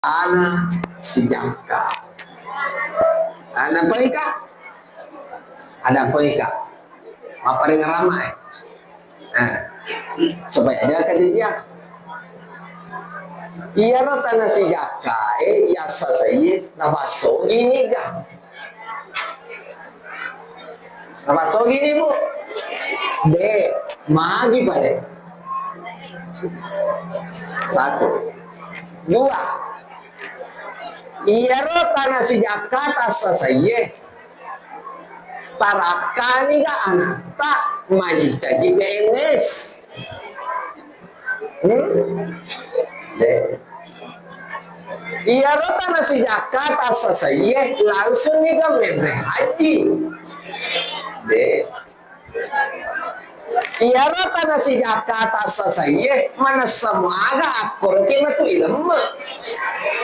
ana sijaka. Ada apa ika? Ada apa ika? Apa yang ramai? Supaya dia kan dia. Iya no tanah sijaka. Biasa saya nabaso gini ga? Nabaso gini bu? De, magi pa de. Satu. Dua. Iya no tanah sijaka tasa saya. Tarakani ga anak tak menjadi PNS. Iya rota nasi Jakarta saya langsung nih kan haji. Iya rota nasi Jakarta saya mana semua ada akor kena tuh ilmu.